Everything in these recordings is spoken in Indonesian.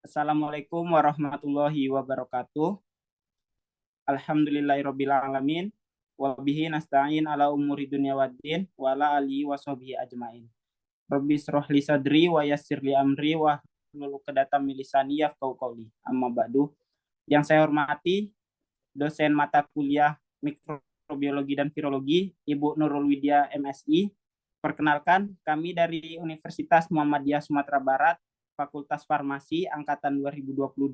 Assalamualaikum warahmatullahi wabarakatuh. Alhamdulillahirabbil alamin. Wa bihi nasta'in ala umuri dunya waddin wa ala alihi washabihi ajmain. Rabbi shrah li sadri wa yassir li amri wa hlul 'uqdatam min lisani yafqahu qawli. Amma ba'du. Yang saya hormati dosen mata kuliah mikrobiologi dan virologi Ibu Nurul Widya MSI. Perkenalkan, kami dari Universitas Muhammadiyah Sumatera Barat, Fakultas Farmasi angkatan 2022.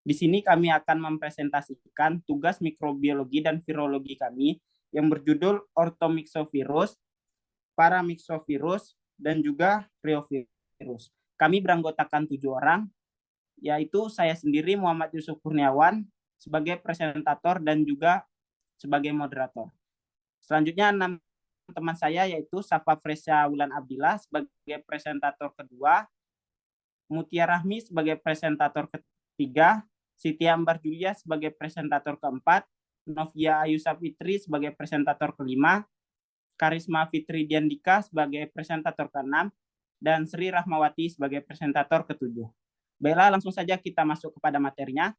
Di sini kami akan mempresentasikan tugas mikrobiologi dan virologi kami yang berjudul orthomyxovirus, paramyxovirus, dan juga reovirus. Kami beranggotakan 7 orang, yaitu saya sendiri Muhammad Yusuf Kurniawan sebagai presentator dan juga sebagai moderator. Selanjutnya 6 teman saya yaitu Safa Fresya Wulan Abdillah sebagai presentator kedua, Mutia Rahmi sebagai presentator ketiga, Siti Ambar Julia sebagai presentator keempat, Novia Ayusa Fitri sebagai presentator kelima, Karisma Fitri Diandika sebagai presentator keenam, dan Sri Rahmawati sebagai presentator ketujuh. Baiklah, langsung saja kita masuk kepada materinya.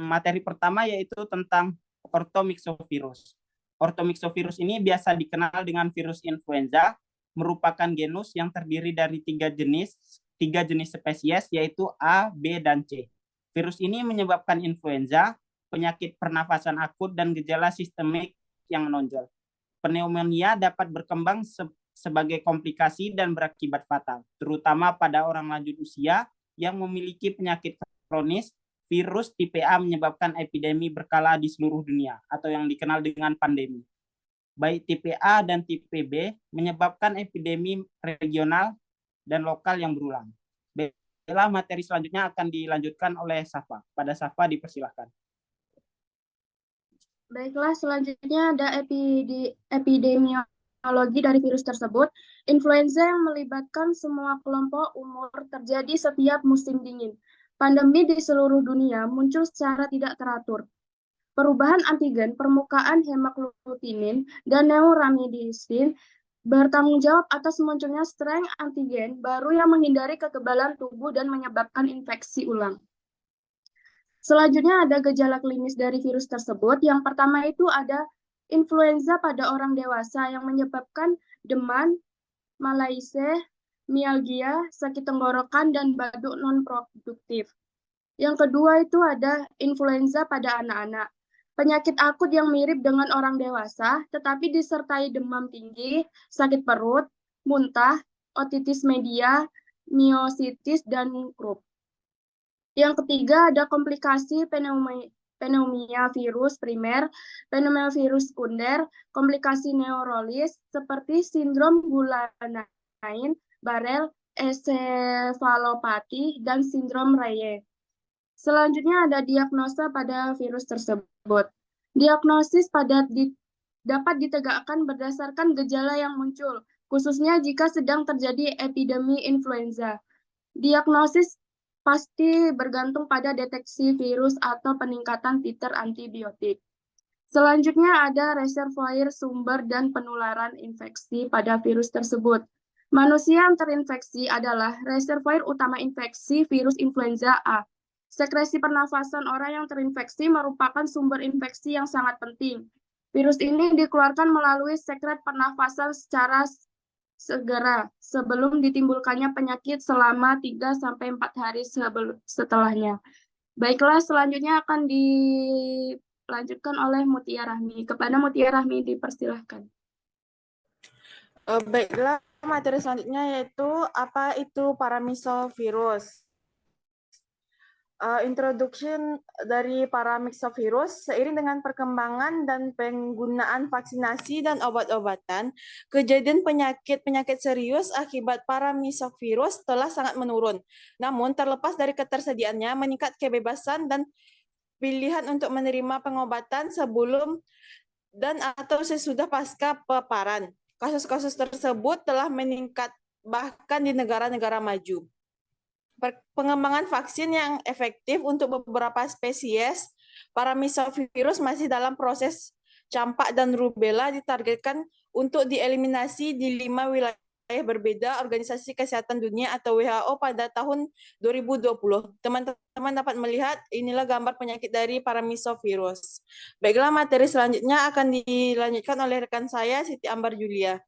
Materi pertama yaitu tentang orthomyxovirus. Orthomyxovirus ini biasa dikenal dengan virus influenza, merupakan genus yang terdiri dari tiga jenis spesies, yaitu A, B, dan C. Virus ini menyebabkan influenza, penyakit pernafasan akut, dan gejala sistemik yang menonjol. Pneumonia dapat berkembang sebagai komplikasi dan berakibat fatal, terutama pada orang lanjut usia yang memiliki penyakit kronis. Virus tipe A menyebabkan epidemi berkala di seluruh dunia atau yang dikenal dengan pandemi. Baik tipe A dan tipe B menyebabkan epidemi regional dan lokal yang berulang. Baiklah, materi selanjutnya akan dilanjutkan oleh Safa. Pada Safa dipersilahkan. Baiklah, selanjutnya ada epidemiologi dari virus tersebut. Influenza yang melibatkan semua kelompok umur terjadi setiap musim dingin. Pandemi di seluruh dunia muncul secara tidak teratur. Perubahan antigen permukaan hemaglutinin dan neuramidisin bertanggung jawab atas munculnya strain antigen baru yang menghindari kekebalan tubuh dan menyebabkan infeksi ulang. Selanjutnya ada gejala klinis dari virus tersebut. Yang pertama itu ada influenza pada orang dewasa yang menyebabkan demam, malaise, mialgia, sakit tenggorokan, dan batuk non-produktif. Yang kedua itu ada influenza pada anak-anak. Penyakit akut yang mirip dengan orang dewasa, tetapi disertai demam tinggi, sakit perut, muntah, otitis media, myositis, dan croup. Yang ketiga ada komplikasi pneumonia virus primer, pneumonia virus sekunder, komplikasi neurologis seperti sindrom Guillain, Barré, ensefalopati, dan sindrom Reye. Selanjutnya ada diagnosa pada virus tersebut. Diagnosis dapat ditegakkan berdasarkan gejala yang muncul, khususnya jika sedang terjadi epidemi influenza. Diagnosis pasti bergantung pada deteksi virus atau peningkatan titer antibiotik. Selanjutnya ada reservoir sumber dan penularan infeksi pada virus tersebut. Manusia yang terinfeksi adalah reservoir utama infeksi virus influenza A. Sekresi pernafasan orang yang terinfeksi merupakan sumber infeksi yang sangat penting. Virus ini dikeluarkan melalui sekret pernafasan secara segera sebelum ditimbulkannya penyakit selama 3-4 hari setelahnya. Baiklah, selanjutnya akan dilanjutkan oleh Mutia Rahmi. Kepada Mutia Rahmi dipersilahkan. Baiklah, materi selanjutnya yaitu apa itu paramyxovirus. Introduction dari paramyxovirus seiring dengan perkembangan dan penggunaan vaksinasi dan obat-obatan, kejadian penyakit serius akibat paramyxovirus telah sangat menurun. Namun terlepas dari ketersediaannya, meningkat kebebasan dan pilihan untuk menerima pengobatan sebelum dan atau sesudah pasca paparan. Kasus-kasus tersebut telah meningkat bahkan di negara-negara maju. Pengembangan vaksin yang efektif untuk beberapa spesies paramyxovirus masih dalam proses campak dan rubella ditargetkan untuk dieliminasi di 5 wilayah berbeda Organisasi Kesehatan Dunia atau WHO pada tahun 2020. Teman-teman dapat melihat inilah gambar penyakit dari paramisovirus. Baiklah, materi selanjutnya akan dilanjutkan oleh rekan saya Siti Ambar Julia.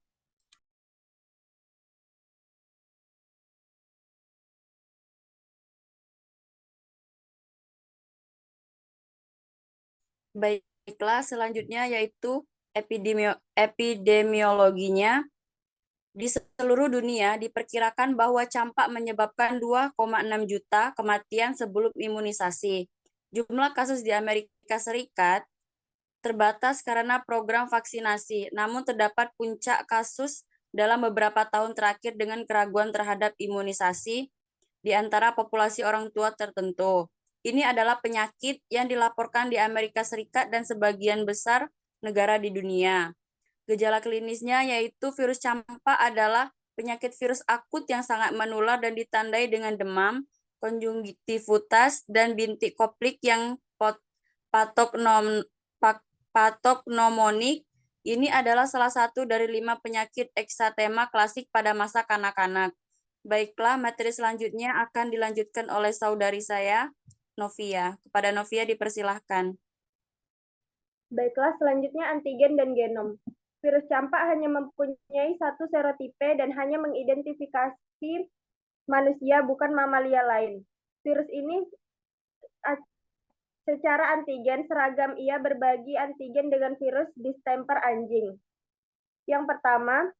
Baiklah, selanjutnya yaitu epidemiologinya. Di seluruh dunia diperkirakan bahwa campak menyebabkan 2,6 juta kematian sebelum imunisasi. Jumlah kasus di Amerika Serikat terbatas karena program vaksinasi, namun terdapat puncak kasus dalam beberapa tahun terakhir dengan keraguan terhadap imunisasi di antara populasi orang tua tertentu. Ini adalah penyakit yang dilaporkan di Amerika Serikat dan sebagian besar negara di dunia. Gejala klinisnya yaitu virus campak adalah penyakit virus akut yang sangat menular dan ditandai dengan demam, konjungtivitis, dan bintik koplik yang patognomonik. Ini adalah salah satu dari 5 penyakit eksantema klasik pada masa kanak-kanak. Baiklah, materi selanjutnya akan dilanjutkan oleh saudari saya, Novia. Kepada Novia dipersilahkan. Baiklah, selanjutnya antigen dan genom. Virus campak hanya mempunyai satu serotipe dan hanya mengidentifikasi manusia, bukan mamalia lain. Virus ini secara antigen seragam, ia berbagi antigen dengan virus distemper anjing. Yang pertama,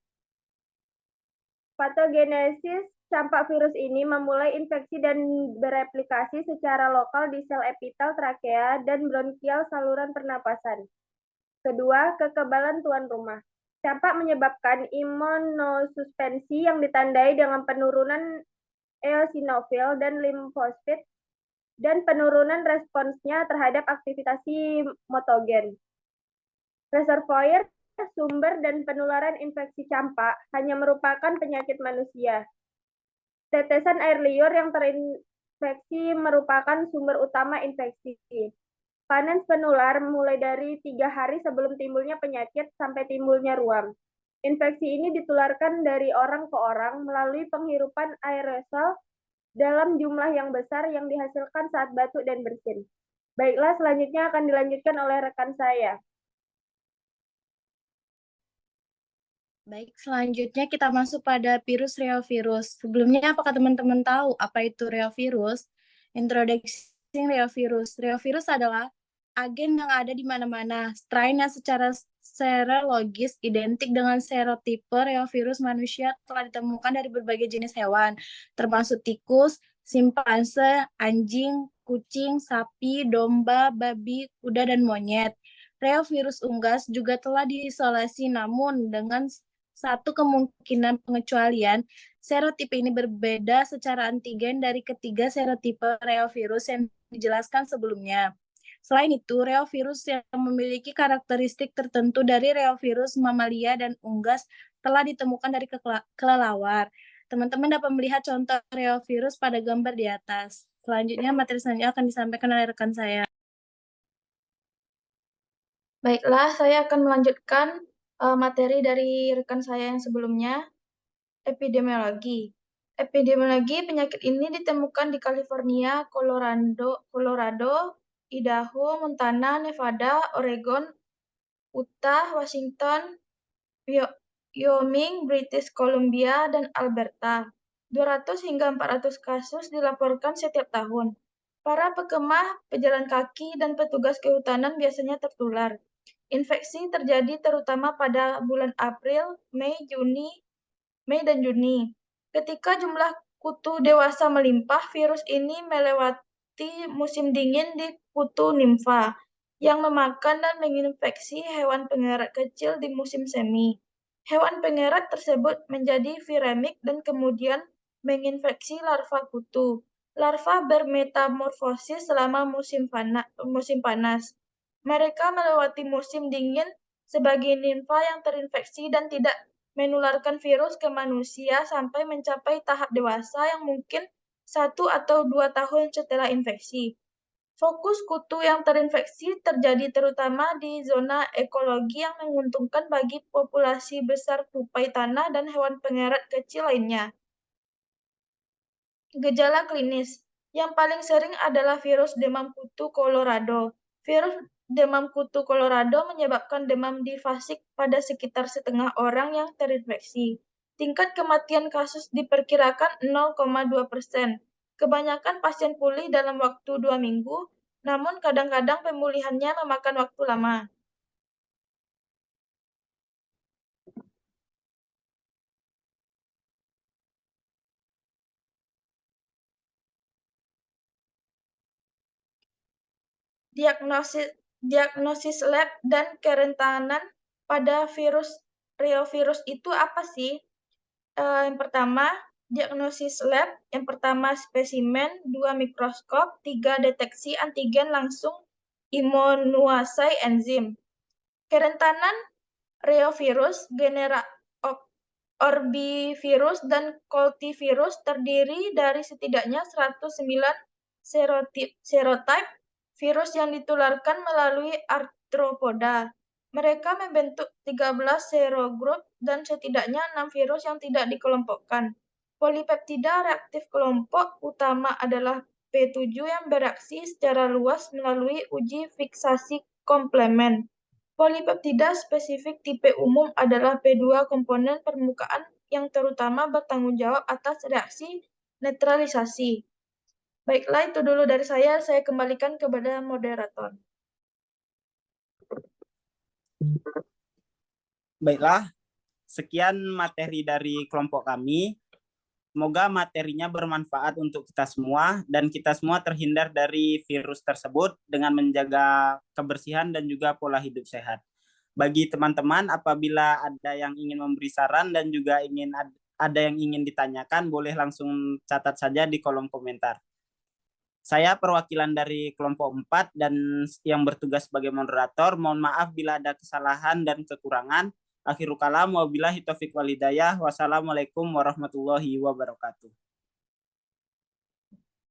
patogenesis campak virus ini memulai infeksi dan bereplikasi secara lokal di sel epitel, trakea, dan bronkial saluran pernapasan. Kedua, kekebalan tuan rumah. Campak menyebabkan imunosuspensi yang ditandai dengan penurunan eosinofil dan limfosit dan penurunan responsnya terhadap aktivitas motogen. Reservoir, sumber, dan penularan infeksi campak hanya merupakan penyakit manusia. Tetesan air liur yang terinfeksi merupakan sumber utama infeksi. Panen penular mulai dari 3 hari sebelum timbulnya penyakit sampai timbulnya ruam. Infeksi ini ditularkan dari orang ke orang melalui penghirupan aerosol dalam jumlah yang besar yang dihasilkan saat batuk dan bersin. Baiklah, selanjutnya akan dilanjutkan oleh rekan saya. Baik, selanjutnya kita masuk pada virus reovirus. Sebelumnya, apakah teman-teman tahu apa itu reovirus? Introducing reovirus. Reovirus adalah agen yang ada di mana-mana. Strain yang secara serologis identik dengan serotipe reovirus manusia telah ditemukan dari berbagai jenis hewan, termasuk tikus, simpanse, anjing, kucing, sapi, domba, babi, kuda, dan monyet. Reovirus unggas juga telah diisolasi, namun dengan satu kemungkinan pengecualian, serotipe ini berbeda secara antigen dari ketiga serotipe reovirus yang dijelaskan sebelumnya. Selain itu, reovirus yang memiliki karakteristik tertentu dari reovirus mamalia dan unggas telah ditemukan dari kelelawar. Teman-teman dapat melihat contoh reovirus pada gambar di atas. Selanjutnya, materi selanjutnya akan disampaikan oleh rekan saya. Baiklah, saya akan melanjutkan materi dari rekan saya yang sebelumnya, epidemiologi. Epidemiologi penyakit ini ditemukan di California, Colorado, Idaho, Montana, Nevada, Oregon, Utah, Washington, Wyoming, British Columbia, dan Alberta. 200 hingga 400 kasus dilaporkan setiap tahun. Para pekemah, pejalan kaki, dan petugas kehutanan biasanya tertular. Infeksi terjadi terutama pada bulan April, Mei, dan Juni. Ketika jumlah kutu dewasa melimpah, virus ini melewati musim dingin di kutu nimfa, yang memakan dan menginfeksi hewan pengerat kecil di musim semi. Hewan pengerat tersebut menjadi viremik dan kemudian menginfeksi larva kutu. Larva bermetamorfosis selama musim panas. Mereka melewati musim dingin sebagai nimfa yang terinfeksi dan tidak menularkan virus ke manusia sampai mencapai tahap dewasa yang mungkin 1 atau 2 tahun setelah infeksi. Fokus kutu yang terinfeksi terjadi terutama di zona ekologi yang menguntungkan bagi populasi besar tupai tanah dan hewan pengerat kecil lainnya. Gejala klinis yang paling sering adalah virus demam kutu Colorado. Virus demam kutu Colorado menyebabkan demam difasik pada sekitar setengah orang yang terinfeksi. Tingkat kematian kasus diperkirakan 0,2%. Kebanyakan pasien pulih dalam waktu 2 minggu, namun kadang-kadang pemulihannya memakan waktu lama. Diagnosis lab dan kerentanan pada reovirus itu apa sih? Yang pertama, diagnosis lab. Yang pertama, spesimen. 2, mikroskop. 3, deteksi antigen langsung imunoasai enzim. Kerentanan reovirus, orbivirus, dan coltivirus terdiri dari setidaknya 109 serotype virus yang ditularkan melalui arthropoda. Mereka membentuk 13 serogrup dan setidaknya 6 virus yang tidak dikelompokkan. Polipeptida reaktif kelompok utama adalah P7 yang bereaksi secara luas melalui uji fiksasi komplemen. Polipeptida spesifik tipe umum adalah P2 komponen permukaan yang terutama bertanggung jawab atas reaksi netralisasi. Baiklah, itu dulu dari saya kembalikan kepada moderator. Baiklah, sekian materi dari kelompok kami. Semoga materinya bermanfaat untuk kita semua dan kita semua terhindar dari virus tersebut dengan menjaga kebersihan dan juga pola hidup sehat. Bagi teman-teman, apabila ada yang ingin memberi saran dan juga ada yang ingin ditanyakan, boleh langsung catat saja di kolom komentar. Saya perwakilan dari kelompok 4 dan yang bertugas sebagai moderator. Mohon maaf bila ada kesalahan dan kekurangan. Akhirul kalam, wabillahi taufiq wal hidayah. Wassalamualaikum warahmatullahi wabarakatuh.